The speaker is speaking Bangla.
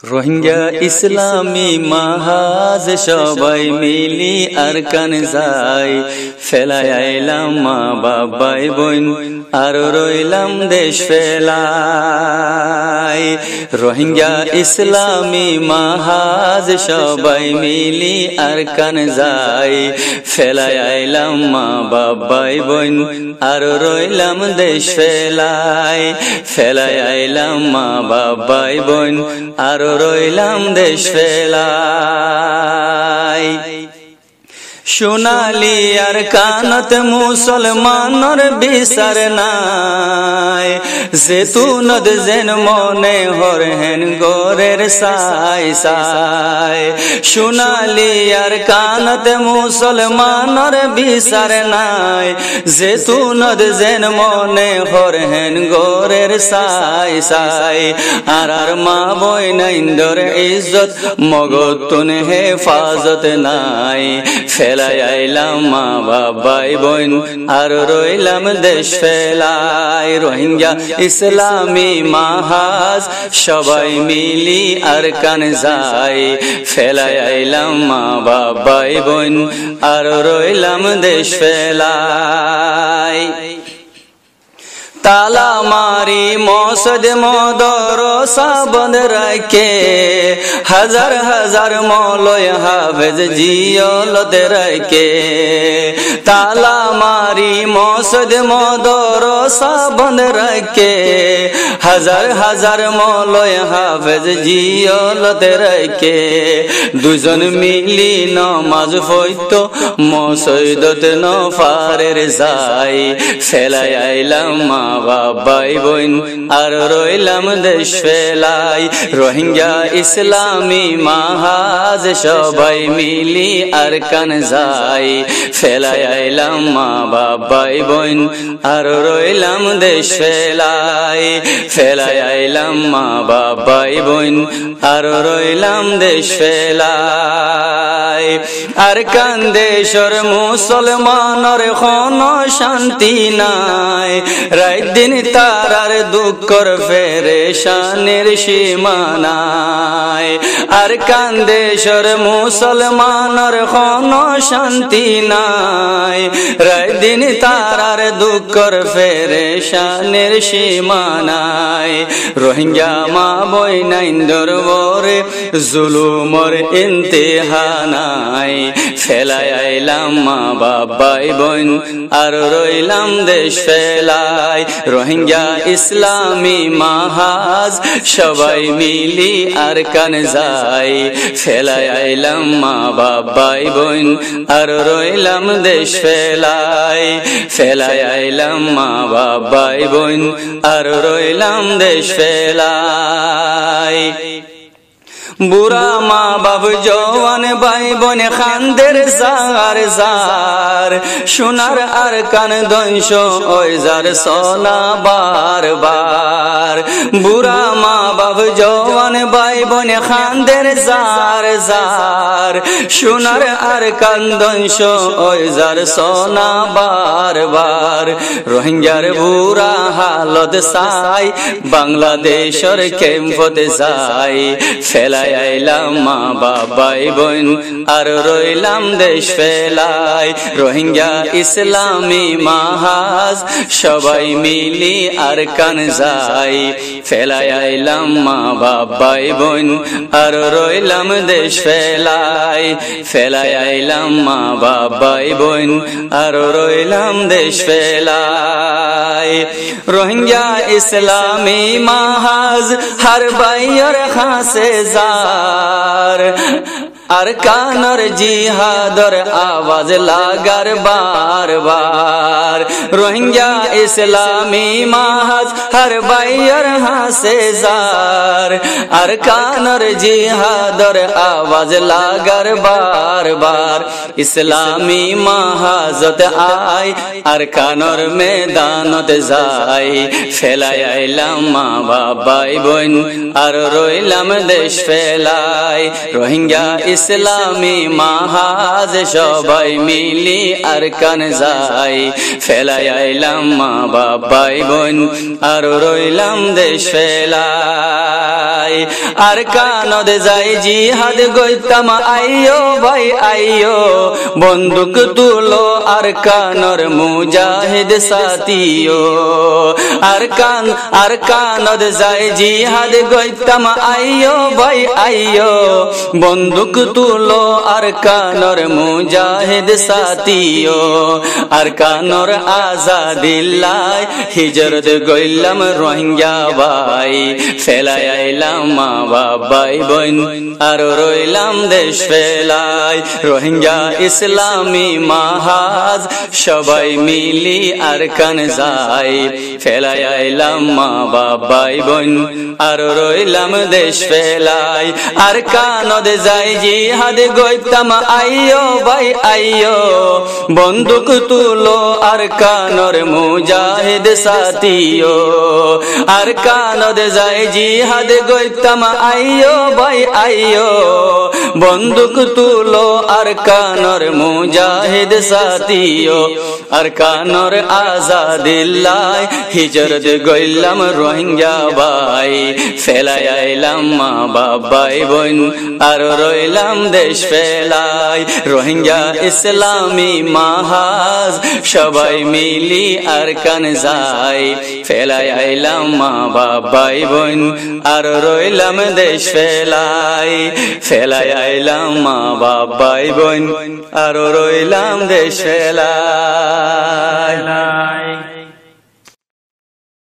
রোহিঙ্গা ইসলামী মাহাজ সবাই মিলি আরকান যাই ফেলাই আইলাম মা বাবাই বোন আর রইলাম দেশ ফেলাই। রোহিঙ্গা ইসলামী মাহাজ সবাই মিলি আরকান যাই ফেলাই আইলাম মা বাবাই বোন আর রইলাম দেশ ফেলাই। ফেলাই আইলাম মা বাবাই বোন আর রইলাম দেশ ফেলাই। সোনালি আর কানত মুসলমানর বিচার নাই জেতুনত যেন মনে হরহেন গোরের সাই সাই। সোনালি আর কানত মুসলমানর বিচার নাই জেতুনত যেন মনে হরহেন গোরের সাই সাই। আর মা বইনাইন্দর ইজ্জত মগতুন হেফাজত নাই ফেলাই আইলাম মা বাবাই বোন আর রইলাম দেশ ফেলাই। রোহিঙ্গা ইসলামী মাহাজ সবাই মিলি আরকান যাই ফেলাই আইলাম মা বাবাই বোন আর রইলাম দেশ ফেলাই। তালা মারি মসদ মদরসা বন্ধ রাখে হাজার হাজার মৌলয় হাফেজ জিয়লত রাখে। তালা মারি মসদ মদরসা বন্ধ রাখে হাজার হাজার মৌলয় হাফেজ জিয়লত রাখে। দুজন মিলি নমাজ পড়ত মসজিদত নফারের যাই ফেলাই আইলাম মা বাবাই বোন আর রইলাম দেশ ফেলাই। রোহিঙ্গা ইসলামী মাহাজ সবাই মিলি আরকান যাই ফেলাই আইলাম মা বাবাই বোন আর রইলাম দেশ ফেলাই। ফেলাই আইলাম মা বাবাই বোন আর রইলাম দেশ ফেলাই। আরকান দেশর মুসলমানর কোনো শান্তি নাই রাত দিন তারার দুঃখর ফেরেশানির সীমা নাই। আরকান দেশর মুসলমানর কোনো শান্তি নাই রাত দিন তারার দুঃখর ফেরেশানির সীমা নাই। রোহিঙ্গা মা বইনাইন্দর বরে জুলুমর ইন্তেহা নাই ফেলাই আইলাম মা বাবাই বোন আর রইলাম দেশ ফেলাই। রোহিঙ্গা ইসলামী মাহাজ সবাই মিলি আরকান যাই ফেলাই আইলাম মা বাবাই বোন আর রইলাম দেশ ফেলাই। ফেলাই আইলাম মা বাবাই বোন আর রইলাম দেশ ফেলাই। বুড়া মা বাবু জওয়ান ভাই বোন খানদের জার জার সোনার আরকান দংশ ওই যার সোনা বার বার। বুড়া মা বাবু জওয়ান ভাই বোন খানদের জার জার সোনার আরকান দংশ ওই যার সোনা বার বার। রোহিঙ্গার বুড়া হালত সাই বাংলাদেশের ক্যাম্পতে যাই ফেলাই আইলাম মা বাবাই বোন আর রইলাম দেশ ফেলাই। রোহিঙ্গা ইসলামী মাহাজ সবাই মিলি আরকান যাই ফেলাই আইলাম মা বাবাই বোন আর রইলাম দেশ ফেলাই। ফেলাই আইলাম মা বাবাই বোন আর রইলাম দেশ ফেলাই। রোহিঙ্গা ইসলামী মাহাজ হর বাইর খাসে যার আরকানর জিহাদর আওয়াজ লাগার বার বার। রোহিঙ্গা ইসলামী মাহাজ হর বাইর হাসে যার আরকানর জিহাদর আওয়াজ লাগার বার বার। ইসলামী মাহাজত আই আরকানর মেদানত যাই ফেলাই আইলাম মা বাবাই বোন আর রইলাম দেশ ফেলাই। রোহিঙ্গা ইসলামী মাহাজ সবাই মিলি আরকান যাই ফেলাই আইলাম মা বাবাই বোন আর রইলাম দেশ ফেলাই। আর কানদ যাই জিহাদ গইতাম আইয়ো ভাই আইয়ো বন্দুক তুলো আর কানর মুজাহিদ সাথিও আর কানদ যাই জিহাদ গইতাম আইয়ো ভাই আইয়ো বন্দুক তুলো আর কানর মুজাহিদ সাথিও আর কানর আজাদিল্লাহ হিজরত গইলাম রোহিঙ্গা ভাই ফেলাই আইলাম মা বাবাই বোন আর রইলাম দেশ ফেলাই রোহিঙ্গা ইসলামী মাহাজ সবাই মিলি আর কান যাই ফেলাই আইলাম মা বাবাই বোন আর রইলাম দেশ ফেলাই আর কানদ যাই জিহাদ গইতাম আইয়ো ভাই আইয়ো বন্দুক তুলো আর কানর মুজাহিদ সাথিও আর কানদ যাই জিহাদ গইতাম আইয়ো ভাই আইয়ো বন্দুক তুলো আর কানর মুজাহিদ সাথিও আর কানর আজাদিল্লাহ হিজরত গইলাম রোহিঙ্গা ভাই ফেলাই আইলাম মা বাবাই বোন আর রইলাম দেশ ফেলাই রোহিঙ্গা ইসলামী মাহাজ সবাই মিলি আর কান যাই ফেলাই আইলাম মা বাবাই বোন আর রইলাম দেশ ফেলাই ফেলাই আইলাম মা বাবাই বোন আর রইলাম দেশ ফেলাই